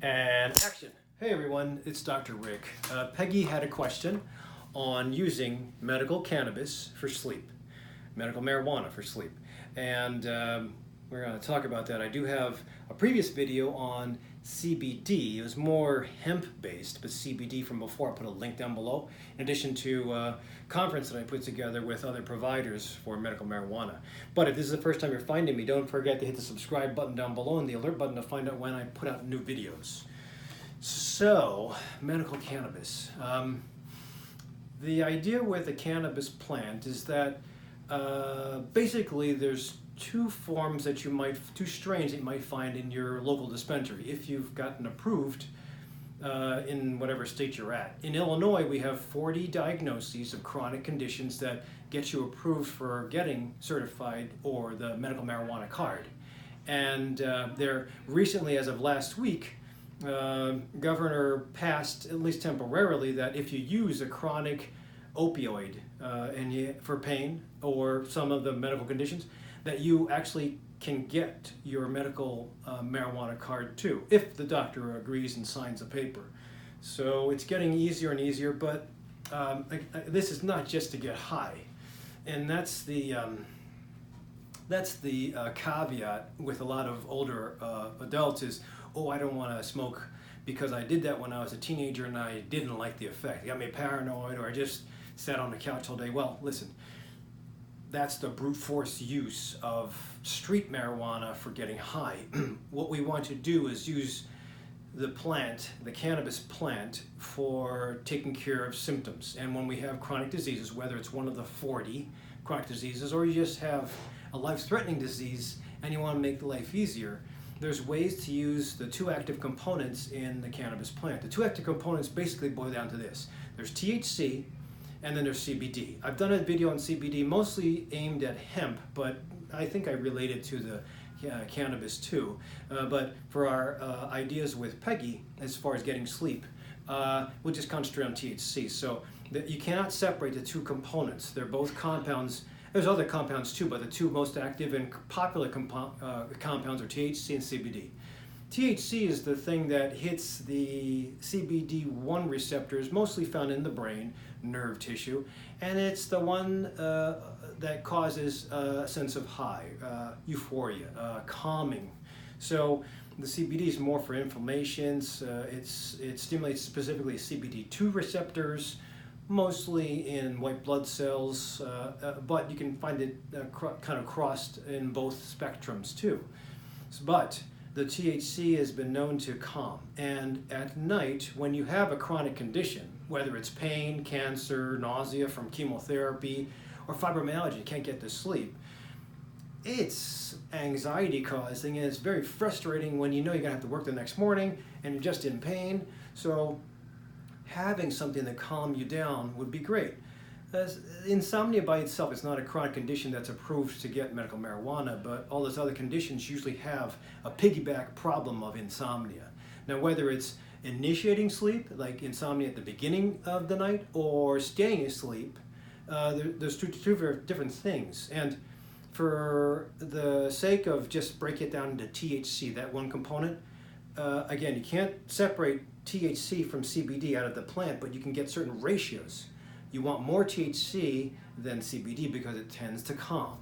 And action. Hey everyone, it's DrRic. Peggy had a question on using medical cannabis for sleep, medical marijuana for sleep. And we're going to talk about that. I do have a previous video on CBD. It was more hemp-based, but CBD from before. I'll put a link down below, in addition to a conference that I put together with other providers for medical marijuana. But if this is the first time you're finding me, don't forget to hit the subscribe button down below and the alert button to find out when I put out new videos. So, medical cannabis. The idea with a cannabis plant is that basically there's two strains that you might find in your local dispensary if you've gotten approved in whatever state you're at. In Illinois, we have 40 diagnoses of chronic conditions that get you approved for getting certified or the medical marijuana card. And there recently, as of last week, governor passed, at least temporarily, that if you use a chronic opioid for pain or some of the medical conditions, that you actually can get your medical marijuana card too, if the doctor agrees and signs a paper. So it's getting easier and easier, but this is not just to get high, and that's the caveat with a lot of older adults is, oh, I don't want to smoke because I did that when I was a teenager and I didn't like the effect. It got me paranoid, or I just sat on the couch all day. Well, listen, that's the brute force use of street marijuana for getting high. What we want to do is use the plant, the cannabis plant, for taking care of symptoms. And when we have chronic diseases, whether it's one of the 40 chronic diseases or you just have a life-threatening disease and you want to make life easier, there's ways to use the two active components in the cannabis plant. The two active components basically boil down to this. There's THC and then there's CBD. I've done a video on CBD mostly aimed at hemp, but I think I relate it to the cannabis too. But for our ideas with Peggy, as far as getting sleep, we'll just concentrate on THC. So you cannot separate the two components. They're both compounds. There's other compounds too, but the two most active and popular compounds are THC and CBD. THC is the thing that hits the CBD1 receptors, mostly found in the brain, nerve tissue, and it's the one that causes a sense of high, euphoria, calming. So the CBD is more for inflammations. It stimulates specifically CBD2 receptors, mostly in white blood cells, but you can find it kind of crossed in both spectrums too. But the THC has been known to calm, and at night when you have a chronic condition, whether it's pain, cancer, nausea from chemotherapy, or fibromyalgia, you can't get to sleep, it's anxiety causing, and it's very frustrating when you know you're gonna have to work the next morning and you're just in pain. So having something to calm you down would be great. Insomnia by itself is not a chronic condition that's approved to get medical marijuana, but all those other conditions usually have a piggyback problem of insomnia. Now, whether it's initiating sleep, like insomnia at the beginning of the night, or staying asleep, there's two different things. And for the sake of just break it down into THC, that one component, again, you can't separate THC from CBD out of the plant, but you can get certain ratios. You want more THC than CBD because it tends to calm.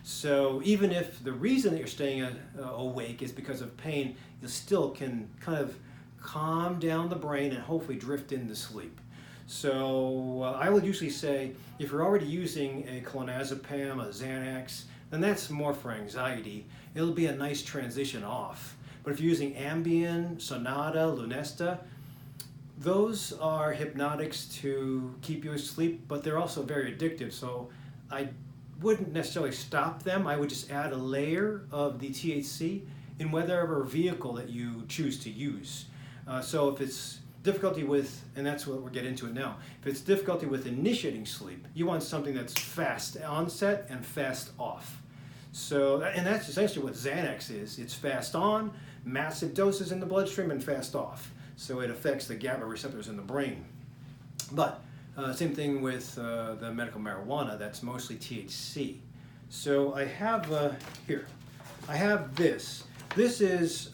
So even if the reason that you're staying awake is because of pain, you still can kind of calm down the brain and hopefully drift into sleep. So I would usually say if you're already using a clonazepam, a Xanax, then that's more for anxiety. It'll be a nice transition off. But if you're using Ambien, Sonata, Lunesta, those are hypnotics to keep you asleep, but they're also very addictive. So I wouldn't necessarily stop them. I would just add a layer of the THC in whatever vehicle that you choose to use. So if it's difficulty with, and that's what we'll get into it now, if it's difficulty with initiating sleep, you want something that's fast onset and fast off. So, and that's essentially what Xanax is. It's fast on, massive doses in the bloodstream, and fast off. So it affects the GABA receptors in the brain. But same thing with the medical marijuana, that's mostly THC. So I have here, I have this. This is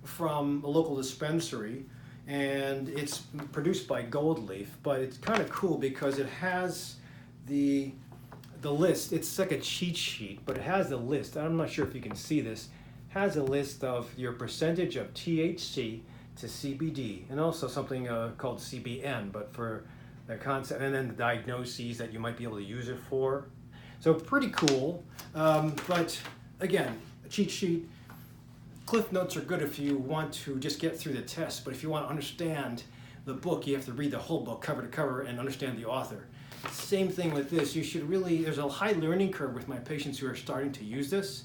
from a local dispensary, and it's produced by Gold Leaf, but it's kind of cool because it has the list. It's like a cheat sheet, but it has the list. I'm not sure if you can see this. It has a list of your percentage of THC to CBD, and also something called CBN, but for the concept, and then the diagnoses that you might be able to use it for. So pretty cool, but again, a cheat sheet. Cliff notes are good if you want to just get through the test, but if you want to understand the book, you have to read the whole book cover to cover and understand the author. Same thing with this. You should really, there's a high learning curve with my patients who are starting to use this,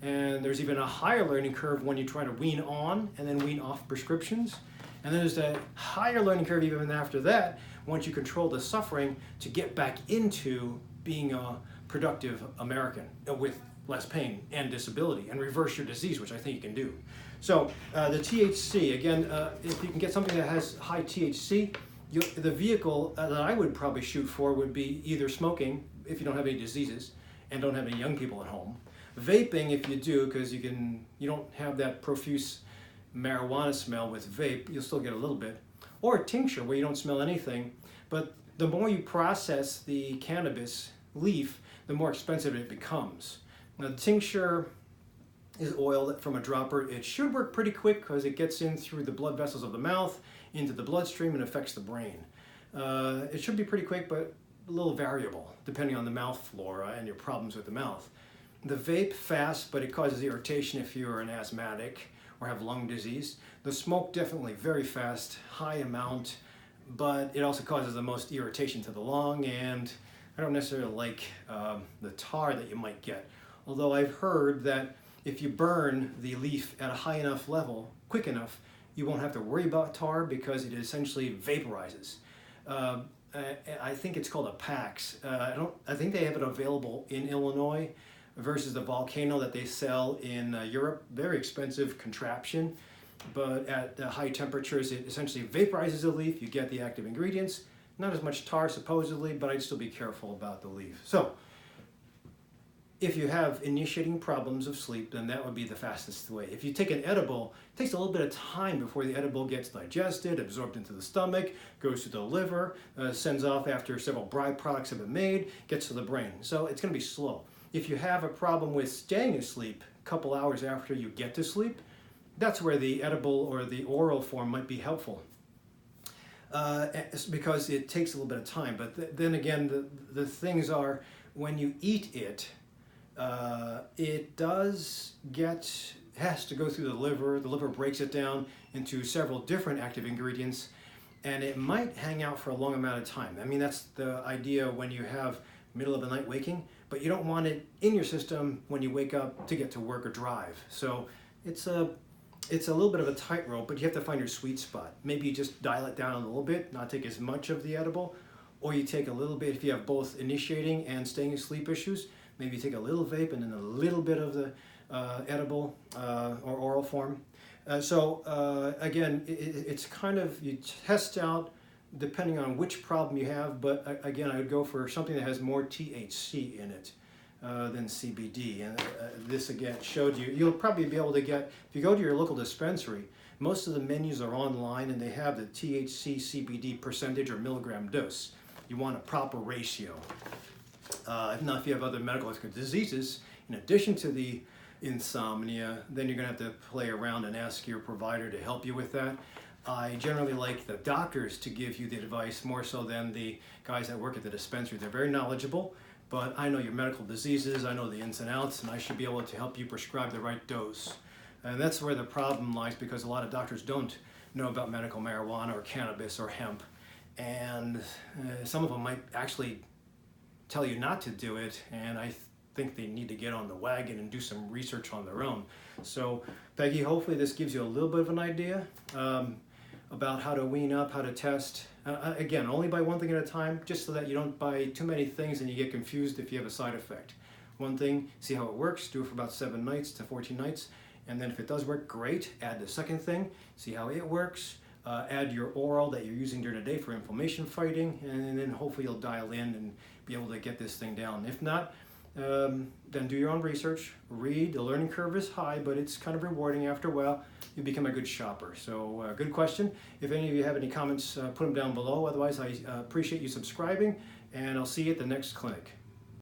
and there's even a higher learning curve when you try to wean on and then wean off prescriptions. And then there's a higher learning curve even after that, once you control the suffering, to get back into being a productive American with less pain and disability, and reverse your disease, which I think you can do. So the THC, again, if you can get something that has high THC, the vehicle that I would probably shoot for would be either smoking, if you don't have any diseases and don't have any young people at home. Vaping, if you do, because you don't have that profuse marijuana smell with vape, you'll still get a little bit. Or a tincture where you don't smell anything, but the more you process the cannabis leaf, the more expensive it becomes. Now, the tincture is oil from a dropper. It should work pretty quick because it gets in through the blood vessels of the mouth, into the bloodstream, and affects the brain. It should be pretty quick, but a little variable depending on the mouth flora and your problems with the mouth. The vape, fast, but it causes irritation if you're an asthmatic or have lung disease. The smoke, definitely very fast, high amount, but it also causes the most irritation to the lung, and I don't necessarily like the tar that you might get. Although I've heard that if you burn the leaf at a high enough level, quick enough, you won't have to worry about tar because it essentially vaporizes. I think it's called a PAX. I think they have it available in Illinois versus the Volcano that they sell in Europe. Very expensive contraption, but at high temperatures it essentially vaporizes the leaf. You get the active ingredients. Not as much tar supposedly, but I'd still be careful about the leaf. So, if you have initiating problems of sleep, then that would be the fastest way. If you take an edible, it takes a little bit of time before the edible gets digested, absorbed into the stomach, goes to the liver, sends off after several byproducts have been made, gets to the brain. So it's going to be slow. If you have a problem with staying asleep a couple hours after you get to sleep, that's where the edible or the oral form might be helpful. Because it takes a little bit of time. But then again, the things are, when you eat it, it has to go through the liver breaks it down into several different active ingredients, and it might hang out for a long amount of time. I mean, that's the idea when you have middle of the night waking, but you don't want it in your system when you wake up to get to work or drive. So it's a little bit of a tightrope, but you have to find your sweet spot. Maybe you just dial it down a little bit, not take as much of the edible, or you take a little bit if you have both initiating and staying asleep issues. Maybe you take a little vape and then a little bit of the edible or oral form. Again, it's kind of, you test out depending on which problem you have, but again, I would go for something that has more THC in it than CBD. And this again showed you'll probably be able to get, if you go to your local dispensary, most of the menus are online and they have the THC, CBD percentage or milligram dose. You want a proper ratio. Now, if you have other medical diseases, in addition to the insomnia, then you're going to have to play around and ask your provider to help you with that. I generally like the doctors to give you the advice more so than the guys that work at the dispensary. They're very knowledgeable, but I know your medical diseases, I know the ins and outs, and I should be able to help you prescribe the right dose. And that's where the problem lies, because a lot of doctors don't know about medical marijuana or cannabis or hemp, and some of them might actually tell you not to do it, and I think they need to get on the wagon and do some research on their own. So, Peggy, hopefully this gives you a little bit of an idea about how to wean up, how to test. Again, only buy one thing at a time, just so that you don't buy too many things and you get confused if you have a side effect. One thing, see how it works, do it for about 7 nights to 14 nights, and then if it does work, great. Add the second thing, see how it works. Add your oral that you're using during the day for inflammation fighting, and then hopefully you'll dial in and be able to get this thing down. If not, then do your own research, read. The learning curve is high, but it's kind of rewarding. After a while, you become a good shopper. So good question. If any of you have any comments, put them down below. Otherwise, I appreciate you subscribing, and I'll see you at the next clinic.